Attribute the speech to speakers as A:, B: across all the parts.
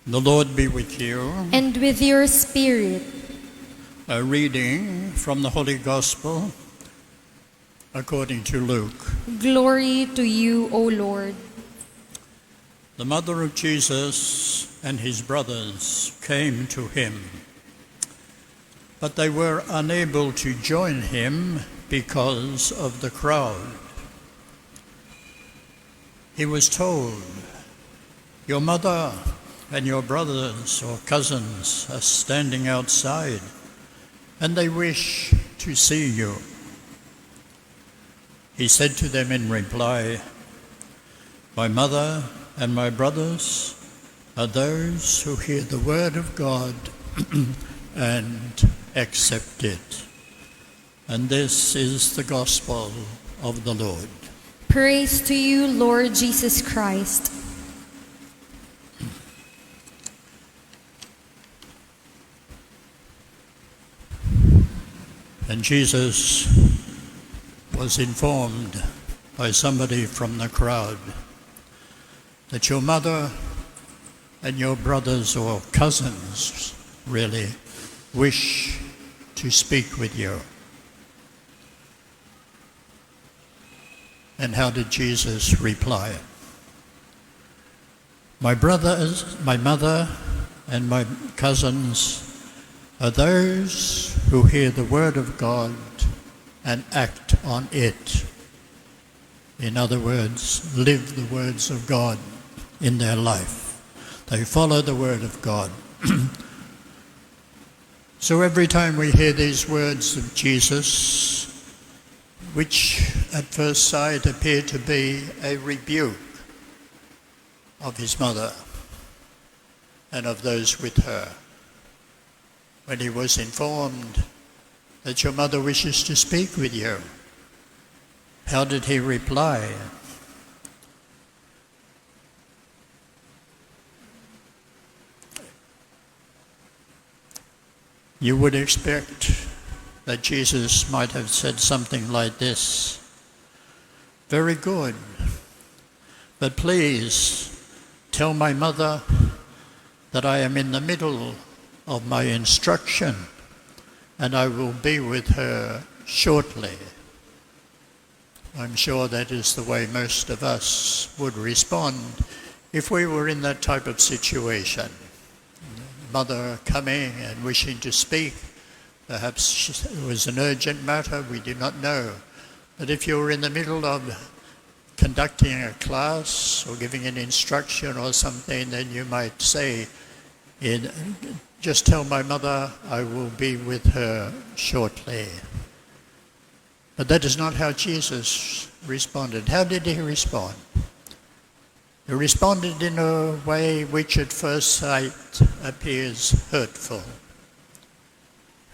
A: The Lord be with you.
B: And with your spirit.
A: A reading from the Holy Gospel according to Luke.
B: Glory to you, O Lord.
A: The mother of Jesus and his brothers came to him, but they were unable to join him because of the crowd. He was told, "Your mother and your brothers or cousins are standing outside, and they wish to see you." He said to them in reply, "My mother and my brothers are those who hear the word of God and accept it." And this is the gospel of the Lord.
B: Praise to you, Lord Jesus Christ.
A: And Jesus was informed by somebody from the crowd that your mother and your brothers or cousins really wish to speak with you. And how did Jesus reply? My mother and my cousins are those who hear the word of God and act on it. In other words, live the words of God in their life. They follow the word of God. So every time we hear these words of Jesus, which at first sight appear to be a rebuke of his mother and of those with her, when he was informed that your mother wishes to speak with you, how did he reply? You would expect that Jesus might have said something like this: "Very good, but please tell my mother that I am in the middle of my instruction and I will be with her shortly." I'm sure that is the way most of us would respond if we were in that type of situation. Mother coming and wishing to speak, perhaps it was an urgent matter, we do not know. But if you were in the middle of conducting a class or giving an instruction or something, then you might say, "Just tell my mother I will be with her shortly." But that is not how Jesus responded. How did he respond? He responded in a way which at first sight appears hurtful.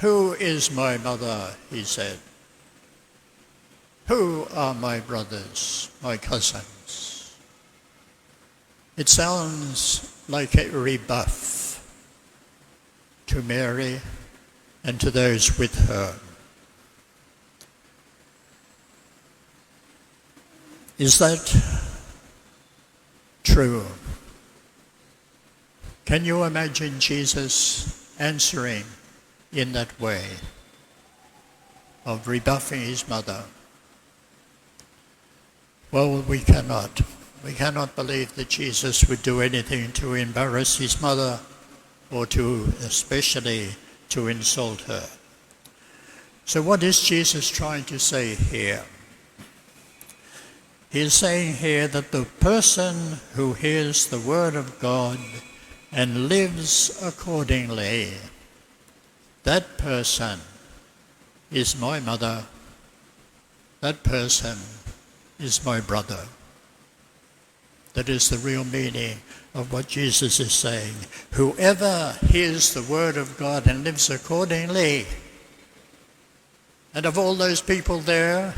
A: "Who is my mother?" he said. "Who are my brothers, my cousins?" It sounds like a rebuff to Mary and to those with her. Is that true? Can you imagine Jesus answering in that way of rebuffing his mother? Well, we cannot. We cannot believe that Jesus would do anything to embarrass his mother or especially to insult her. So what is Jesus trying to say here? He is saying here that the person who hears the word of God and lives accordingly, that person is my mother, that person is my brother. That is the real meaning of what Jesus is saying. Whoever hears the word of God and lives accordingly, and of all those people there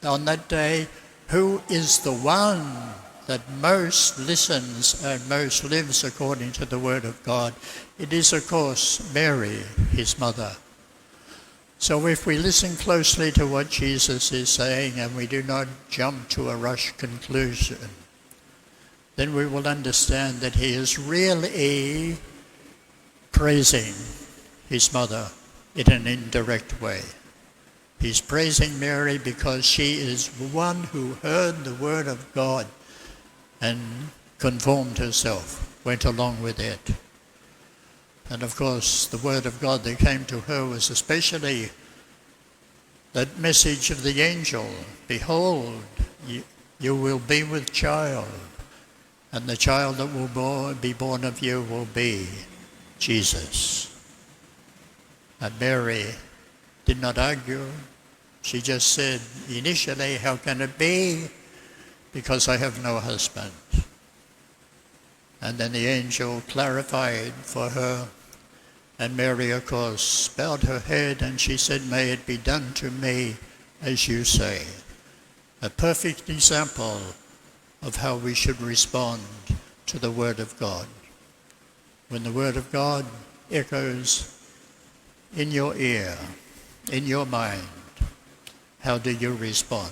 A: on that day, who is the one that most listens and most lives according to the word of God? It is, of course, Mary, his mother. So if we listen closely to what Jesus is saying and we do not jump to a rush conclusion, then we will understand that he is really praising his mother in an indirect way. He's praising Mary because she is one who heard the word of God and conformed herself, went along with it. And of course, the word of God that came to her was especially that message of the angel, behold, you will be with child, and the child that will be born of you will be Jesus. And Mary did not argue. She just said initially, how can it be? Because I have no husband. And then the angel clarified for her. And Mary, of course, bowed her head and she said, may it be done to me as you say. A perfect example of how we should respond to the Word of God. When the Word of God echoes in your ear, in your mind, how do you respond?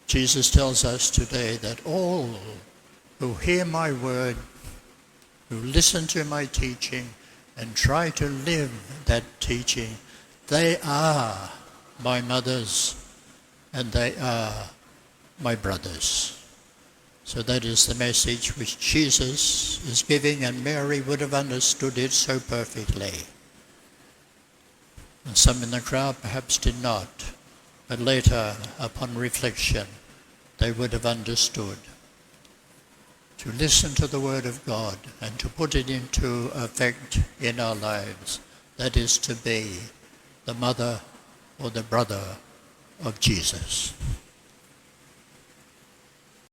A: Jesus tells us today that all who hear my word, who listen to my teaching and try to live that teaching, they are my mothers and they are my brothers. So that is the message which Jesus is giving, and Mary would have understood it so perfectly. And some in the crowd perhaps did not, but later, upon reflection, they would have understood. To listen to the Word of God and to put it into effect in our lives, that is to be the mother or the brother of Jesus.